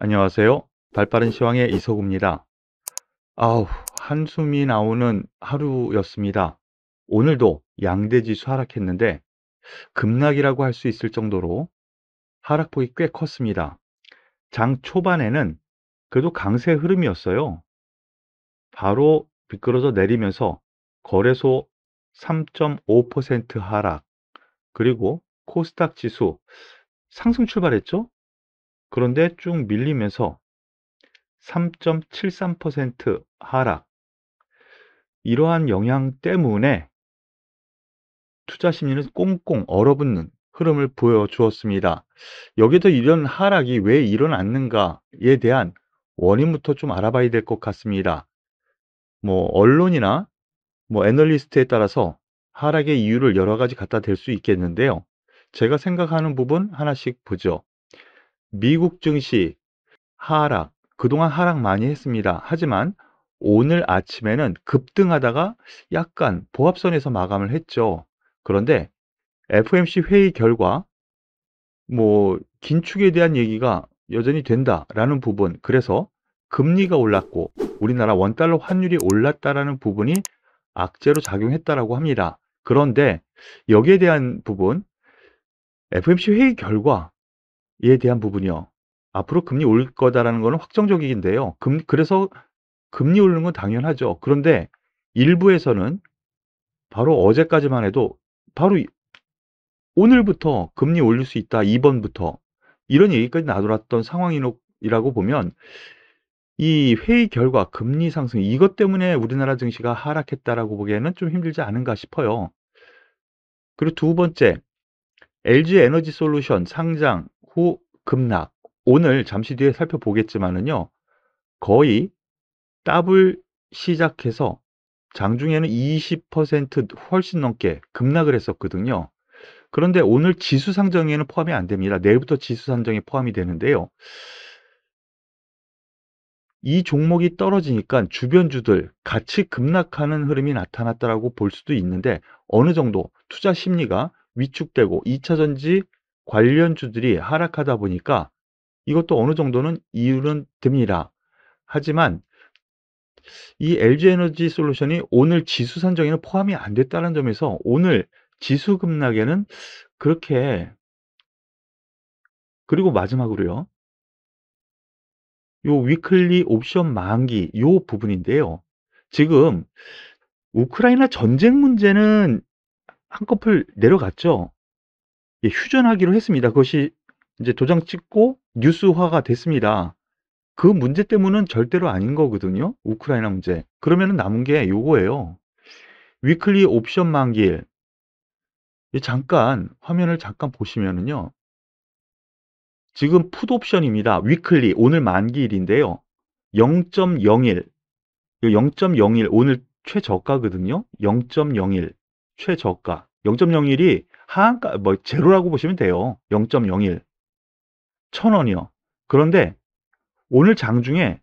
안녕하세요. 발빠른 시황의 이석우입니다. 아우, 한숨이 나오는 하루였습니다. 오늘도 양대지수 하락했는데 급락이라고 할 수 있을 정도로 하락폭이 꽤 컸습니다. 장 초반에는 그래도 강세 흐름이었어요. 바로 미끄러져 내리면서 거래소 3.5% 하락, 그리고 코스닥 지수 상승 출발했죠? 그런데 쭉 밀리면서 3.73% 하락. 이러한 영향 때문에 투자 심리는 꽁꽁 얼어붙는 흐름을 보여주었습니다. 여기서 이런 하락이 왜 일어났는가에 대한 원인부터 좀 알아봐야 될 것 같습니다. 언론이나 애널리스트에 따라서 하락의 이유를 여러 가지 갖다 댈 수 있겠는데요. 제가 생각하는 부분 하나씩 보죠. 미국 증시 하락, 그동안 하락 많이 했습니다. 하지만 오늘 아침에는 급등하다가 약간 보합선에서 마감을 했죠. 그런데 FOMC 회의 결과 긴축에 대한 얘기가 여전히 된다라는 부분, 그래서 금리가 올랐고 우리나라 원달러 환율이 올랐다라는 부분이 악재로 작용했다라고 합니다. 그런데 여기에 대한 부분, FOMC 회의 결과에 대한 부분이요. 앞으로 금리 올 거다라는 거는 확정적인데요. 그래서 금리 오르는 건 당연하죠. 그런데 일부에서는 바로 어제까지만 해도 바로 오늘부터 금리 올릴 수 있다. 이번부터. 이런 얘기까지 나돌았던 상황이라고 보면 이 회의 결과 금리 상승 이것 때문에 우리나라 증시가 하락했다라고 보기에는 좀 힘들지 않은가 싶어요. 그리고 두 번째, LG에너지솔루션 상장 후 급락. 오늘 잠시 뒤에 살펴보겠지만은요. 거의 더블 시작해서 장중에는 20% 훨씬 넘게 급락을 했었거든요. 그런데 오늘 지수 상정에는 포함이 안 됩니다. 내일부터 지수 상정에 포함이 되는데요. 이 종목이 떨어지니까 주변주들 같이 급락하는 흐름이 나타났다라고 볼 수도 있는데 어느 정도 투자 심리가 위축되고 2차 전지 관련주들이 하락하다 보니까 이것도 어느 정도는 이유는 됩니다. 하지만 이 LG에너지 솔루션이 오늘 지수 산정에는 포함이 안 됐다는 점에서 오늘 지수 급락에는 그렇게. 그리고 마지막으로요. 요 위클리 옵션 만기 요 부분인데요. 지금 우크라이나 전쟁 문제는 한꺼풀 내려갔죠. 예, 휴전하기로 했습니다. 그것이 이제 도장 찍고 뉴스화가 됐습니다. 그 문제 때문은 절대로 아닌 거거든요. 우크라이나 문제. 그러면은 남은 게 요거예요. 위클리 옵션 만기일. 잠깐 화면을 잠깐 보시면은요. 지금 풋 옵션입니다. 위클리 오늘 만기일인데요. 0.01 0.01 오늘 최저가거든요. 0.01 최저가. 0.01이 하한가 제로라고 보시면 돼요. 0.01 1,000원이요. 그런데 오늘 장중에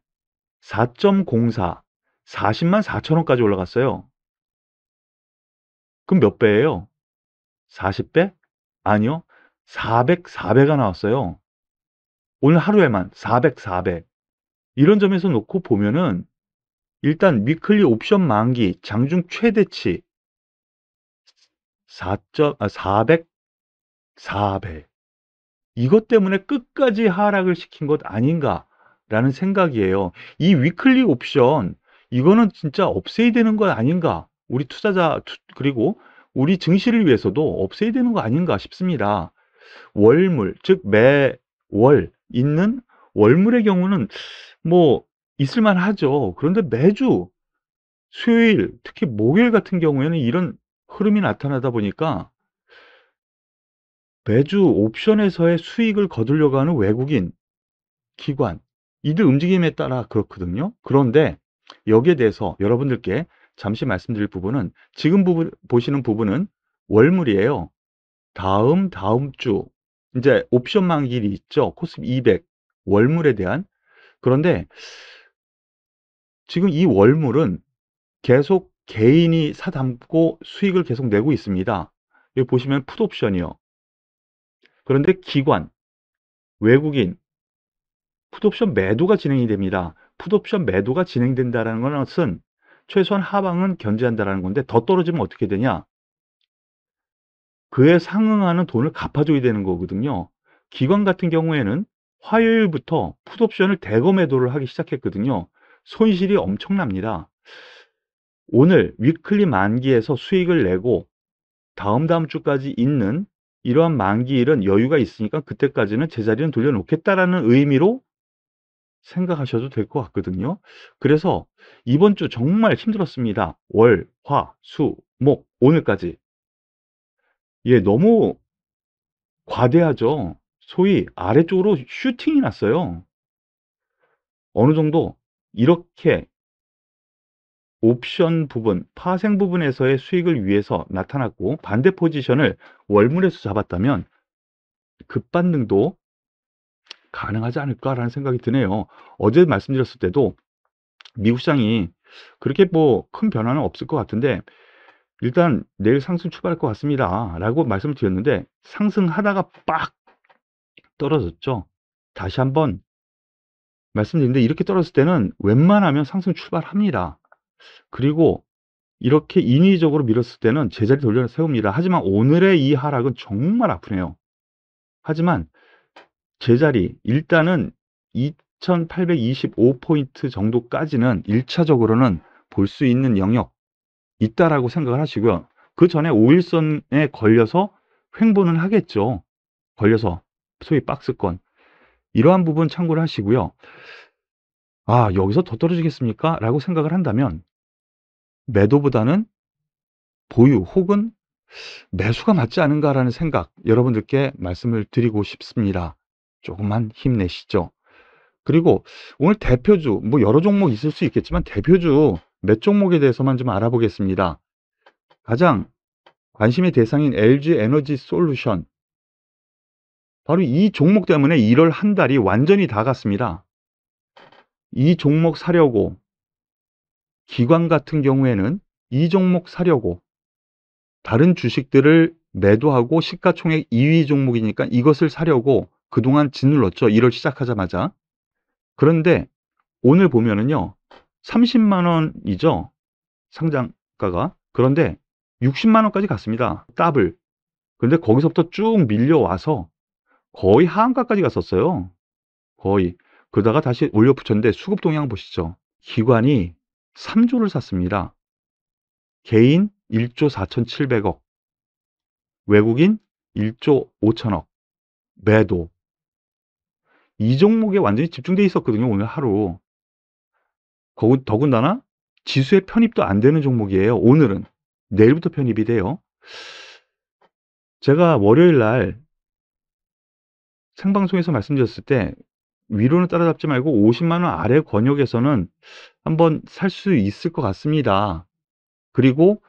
4.04 40만 4천 원까지 올라갔어요. 그럼 몇 배예요? 40배? 아니요. 400, 4배가 나왔어요. 오늘 하루에만 400, 400. 이런 점에서 놓고 보면은 일단 위클리 옵션 만기 장중 최대치 400, 4배. 이것 때문에 끝까지 하락을 시킨 것 아닌가라는 생각이에요. 이 위클리 옵션 이거는 진짜 없애야 되는 것 아닌가? 우리 투자자 그리고 우리 증시를 위해서도 없애야 되는 거 아닌가 싶습니다. 월물, 즉 매월 있는 월물의 경우는 있을만 하죠. 그런데 매주 수요일, 특히 목요일 같은 경우에는 이런 흐름이 나타나다 보니까 매주 옵션에서의 수익을 거두려고 하는 외국인 기관, 이들 움직임에 따라 그렇거든요. 그런데 여기에 대해서 여러분들께 잠시 말씀드릴 부분은 지금 보시는 부분은 월물이에요. 다음 주 이제 옵션 만기일이 있죠. 코스피 200 월물에 대한. 그런데 지금 이 월물은 계속 개인이 사담고 수익을 계속 내고 있습니다. 여기 보시면 풋옵션이요. 그런데 기관, 외국인 풋옵션 매도가 진행이 됩니다. 풋옵션 매도가 진행된다는 것은 최소한 하방은 견제한다는 건데, 더 떨어지면 어떻게 되냐? 그에 상응하는 돈을 갚아줘야 되는 거거든요. 기관 같은 경우에는 화요일부터 풋옵션을 대거 매도를 하기 시작했거든요. 손실이 엄청납니다. 오늘 위클리 만기에서 수익을 내고 다음 주까지 있는 이러한 만기일은 여유가 있으니까 그때까지는 제자리는 돌려놓겠다라는 의미로 생각하셔도 될 것 같거든요. 그래서 이번 주 정말 힘들었습니다. 월, 화, 수, 목, 오늘까지. 예, 너무 과대하죠. 소위 아래쪽으로 슈팅이 났어요. 어느 정도 이렇게 옵션 부분, 파생 부분에서의 수익을 위해서 나타났고, 반대 포지션을 월물에서 잡았다면 급반등도 가능하지 않을까라는 생각이 드네요. 어제 말씀드렸을 때도 미국 시장이 그렇게 뭐 큰 변화는 없을 것 같은데, 일단 내일 상승 출발할 것 같습니다 라고 말씀을 드렸는데, 상승하다가 빡 떨어졌죠. 다시 한번 말씀드리는데, 이렇게 떨어졌을 때는 웬만하면 상승 출발합니다. 그리고 이렇게 인위적으로 밀었을 때는 제자리 돌려 세웁니다. 하지만 오늘의 이 하락은 정말 아프네요. 하지만 제자리, 일단은 2825포인트 정도까지는 1차적으로는 볼 수 있는 영역 있다라고 생각을 하시고요. 그 전에 5일선에 걸려서 횡보는 하겠죠. 걸려서 소위 박스권. 이러한 부분 참고를 하시고요. 아, 여기서 더 떨어지겠습니까? 라고 생각을 한다면 매도보다는 보유 혹은 매수가 맞지 않은가라는 생각, 여러분들께 말씀을 드리고 싶습니다. 조금만 힘내시죠. 그리고 오늘 대표주, 뭐 여러 종목 있을 수 있겠지만 대표주 몇 종목에 대해서만 좀 알아보겠습니다. 가장 관심의 대상인 LG 에너지 솔루션, 바로 이 종목 때문에 1월 한 달이 완전히 다 갔습니다. 이 종목 사려고, 기관 같은 경우에는 이 종목 사려고 다른 주식들을 매도하고 시가총액 2위 종목이니까 이것을 사려고 그동안 짓눌렀죠. 1월 시작하자마자. 그런데 오늘 보면은요, 30만 원이죠, 상장가가. 그런데 60만 원까지 갔습니다. 더블. 근데 거기서부터 쭉 밀려와서 거의 하한가까지 갔었어요. 거의. 그러다가 다시 올려붙였는데, 수급 동향 보시죠. 기관이 3조를 샀습니다. 개인 1조 4,700억, 외국인 1조 5천억 매도. 이 종목에 완전히 집중돼 있었거든요, 오늘 하루. 더군다나 지수에 편입도 안 되는 종목이에요. 오늘은. 내일부터 편입이 돼요. 제가 월요일 날 생방송에서 말씀드렸을 때, 위로는 따라잡지 말고 50만 원 아래 권역에서는 한번 살 수 있을 것 같습니다. 그리고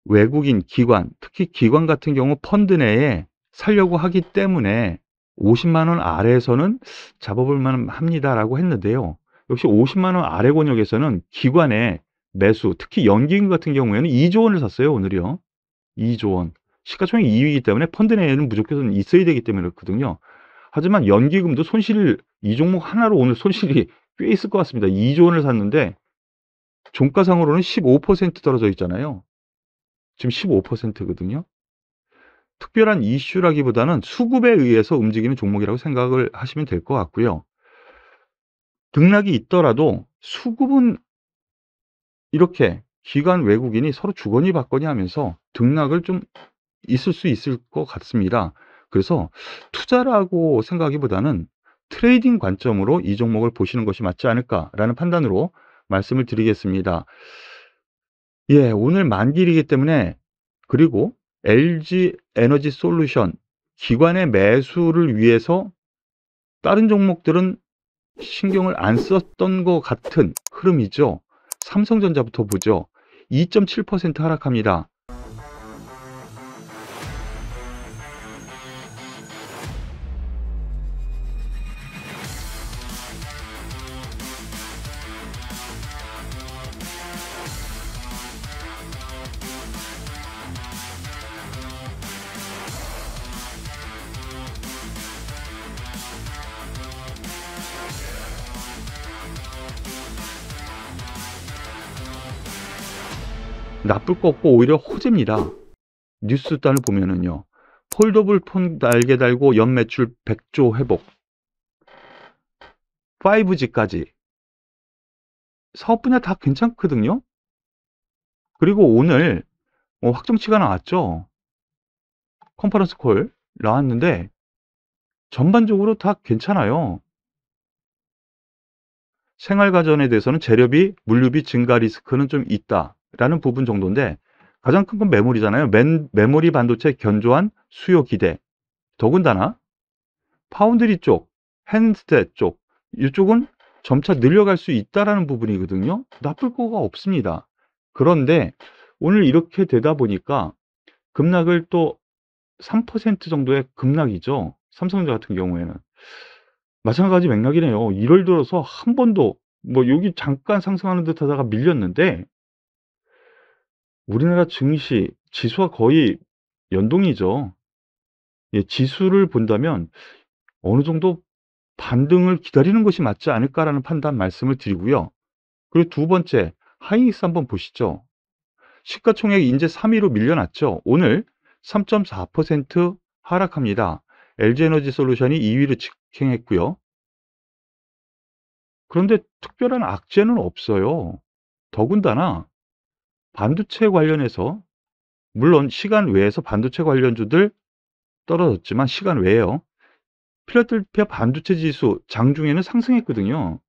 외국인 기관, 특히 기관 같은 경우 펀드 내에 살려고 하기 때문에 50만 원 아래에서는 잡아볼 만합니다라고 했는데요. 역시 50만 원 아래 권역에서는 기관의 매수, 특히 연기금 같은 경우에는 2조 원을 샀어요, 오늘이요. 2조 원. 시가총액 2위이기 때문에 펀드 내에는 무조건 있어야 되기 때문에 그렇거든요. 하지만 연기금도 손실, 이 종목 하나로 오늘 손실이 꽤 있을 것 같습니다. 2조 원을 샀는데 종가상으로는 15% 떨어져 있잖아요. 지금 15%거든요. 특별한 이슈라기보다는 수급에 의해서 움직이는 종목이라고 생각을 하시면 될 것 같고요. 등락이 있더라도 수급은 이렇게 기관 외국인이 서로 주거니 받거니 하면서 등락을 좀 있을 수 있을 것 같습니다. 그래서 투자라고 생각하기보다는 트레이딩 관점으로 이 종목을 보시는 것이 맞지 않을까라는 판단으로 말씀을 드리겠습니다. 예, 오늘 만기일이기 때문에, 그리고 LG 에너지 솔루션, 기관의 매수를 위해서 다른 종목들은 신경을 안 썼던 것 같은 흐름이죠. 삼성전자부터 보죠. 2.7% 하락합니다. 나쁠 거 없고 오히려 호재입니다. 뉴스단을 보면은요. 폴더블 폰 날개 달고 연매출 100조 회복. 5G까지. 사업 분야 다 괜찮거든요. 그리고 오늘 확정치가 나왔죠. 컨퍼런스 콜 나왔는데 전반적으로 다 괜찮아요. 생활가전에 대해서는 재료비, 물류비 증가 리스크는 좀 있다라는 부분 정도인데 가장 큰 건 메모리잖아요. 메모리 반도체 견조한 수요 기대. 더군다나 파운드리 쪽, 핸드셋 쪽 이쪽은 점차 늘려갈 수 있다라는 부분이거든요. 나쁠 거가 없습니다. 그런데 오늘 이렇게 되다 보니까 급락을 또 3% 정도의 급락이죠. 삼성전자 같은 경우에는. 마찬가지 맥락이네요. 1월 들어서 한 번도 여기 잠깐 상승하는 듯 하다가 밀렸는데 우리나라 증시 지수와 거의 연동이죠. 예, 지수를 본다면 어느 정도 반등을 기다리는 것이 맞지 않을까라는 판단 말씀을 드리고요. 그리고 두 번째, 하이닉스 한번 보시죠. 시가총액 인제 3위로 밀려났죠. 오늘 3.4% 하락합니다. LG에너지솔루션이 2위로 직행했고요. 그런데 특별한 악재는 없어요. 더군다나 반도체 관련해서 물론 시간 외에서 반도체 관련주들 떨어졌지만 시간 외에요. 필라델피아 반도체 지수 장중에는 상승했거든요.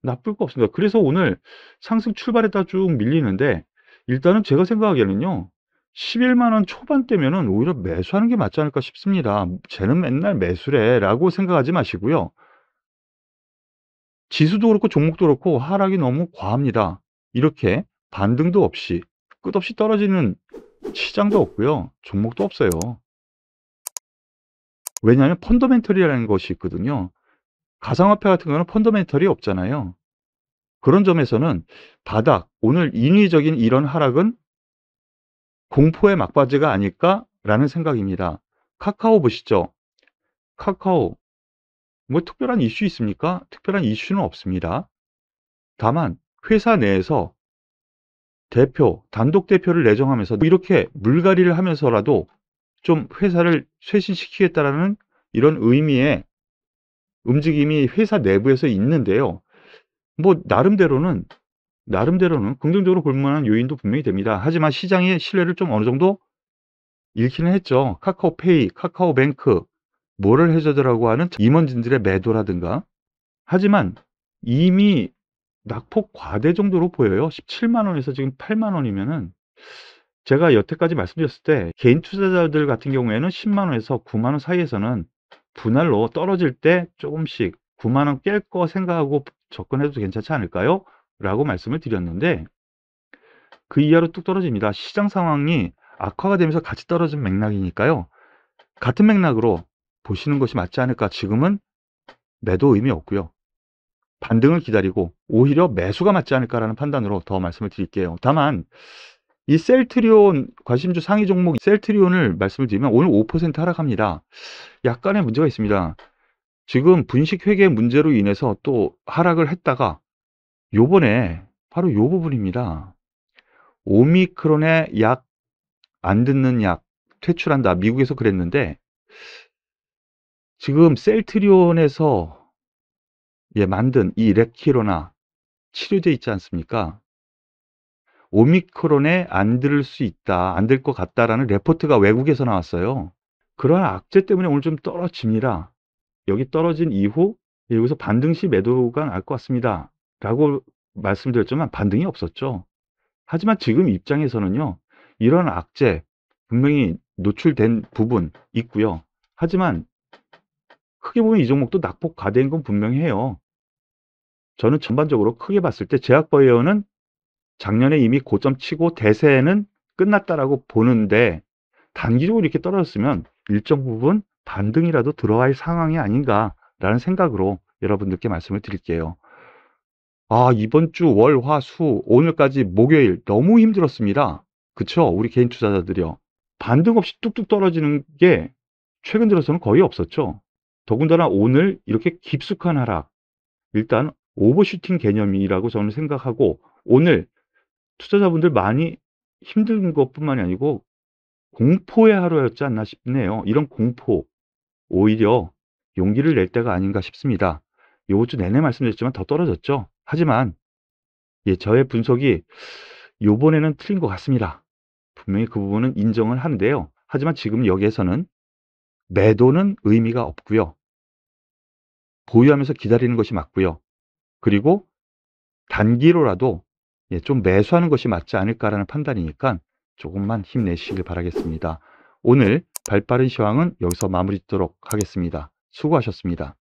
나쁠 거 없습니다. 그래서 오늘 상승 출발했다 쭉 밀리는데 일단은 제가 생각하기에는요. 11만 원 초반대면은 오히려 매수하는 게 맞지 않을까 싶습니다. 쟤는 맨날 매수래라고 생각하지 마시고요. 지수도 그렇고 종목도 그렇고 하락이 너무 과합니다. 이렇게 반등도 없이 끝없이 떨어지는 시장도 없고요. 종목도 없어요. 왜냐하면 펀더멘털이라는 것이 있거든요. 가상화폐 같은 경우는 펀더멘털이 없잖아요. 그런 점에서는 바닥, 오늘 인위적인 이런 하락은 공포의 막바지가 아닐까라는 생각입니다. 카카오 보시죠. 카카오 특별한 이슈 있습니까? 특별한 이슈는 없습니다. 다만 회사 내에서 대표, 단독 대표를 내정하면서 이렇게 물갈이를 하면서라도 좀 회사를 쇄신시키겠다라는 이런 의미의 움직임이 회사 내부에서 있는데요. 나름대로는 긍정적으로 볼 만한 요인도 분명히 됩니다. 하지만 시장의 신뢰를 좀 어느 정도 잃기는 했죠. 카카오페이, 카카오뱅크 뭐를 해저드라고 하는 임원진들의 매도라든가. 하지만 이미 낙폭 과대 정도로 보여요. 17만 원에서 지금 8만 원이면은 제가 여태까지 말씀드렸을 때 개인 투자자들 같은 경우에는 10만 원에서 9만 원 사이에서는 분할로 떨어질 때 조금씩 9만 원 깰 거 생각하고 접근해도 괜찮지 않을까요? 라고 말씀을 드렸는데 그 이하로 뚝 떨어집니다. 시장 상황이 악화가 되면서 같이 떨어진 맥락이니까요. 같은 맥락으로 보시는 것이 맞지 않을까. 지금은 매도 의미 없고요. 반등을 기다리고 오히려 매수가 맞지 않을까라는 판단으로 더 말씀을 드릴게요. 다만 이 셀트리온 관심주 상위 종목 셀트리온을 말씀을 드리면 오늘 5% 하락합니다. 약간의 문제가 있습니다. 지금 분식 회계 문제로 인해서 또 하락을 했다가 요번에 바로 요 부분입니다. 오미크론의 약 안 듣는 약 퇴출한다. 미국에서 그랬는데 지금 셀트리온에서 만든 이 레키로나 치료제 있지 않습니까? 오미크론에 안 들을 수 있다, 안 들 것 같다라는 레포트가 외국에서 나왔어요. 그러한 악재 때문에 오늘 좀 떨어집니다. 여기 떨어진 이후 여기서 반등 시 매도가 날 것 같습니다. 라고 말씀드렸지만 반등이 없었죠. 하지만 지금 입장에서는요. 이런 악재 분명히 노출된 부분 있고요. 하지만 크게 보면 이 종목도 낙폭 과대인 건 분명해요. 저는 전반적으로 크게 봤을 때 제약바이오는 작년에 이미 고점 치고 대세는 끝났다라고 보는데 단기적으로 이렇게 떨어졌으면 일정 부분 반등이라도 들어갈 상황이 아닌가라는 생각으로 여러분들께 말씀을 드릴게요. 이번 주 월, 화, 수 오늘까지 목요일 너무 힘들었습니다. 그쵸? 우리 개인 투자자들이요. 반등 없이 뚝뚝 떨어지는 게 최근 들어서는 거의 없었죠. 더군다나 오늘 이렇게 깊숙한 하락 일단 오버슈팅 개념이라고 저는 생각하고 오늘 투자자분들 많이 힘든 것뿐만이 아니고 공포의 하루였지 않나 싶네요. 이런 공포, 오히려 용기를 낼 때가 아닌가 싶습니다. 요번 주 내내 말씀드렸지만 더 떨어졌죠. 하지만 저의 분석이 요번에는 틀린 것 같습니다. 분명히 그 부분은 인정을 하는데요. 하지만 지금 여기에서는 매도는 의미가 없고요. 보유하면서 기다리는 것이 맞고요. 그리고 단기로라도 좀 매수하는 것이 맞지 않을까라는 판단이니까 조금만 힘내시길 바라겠습니다. 오늘 발빠른 시황은 여기서 마무리 짓도록 하겠습니다. 수고하셨습니다.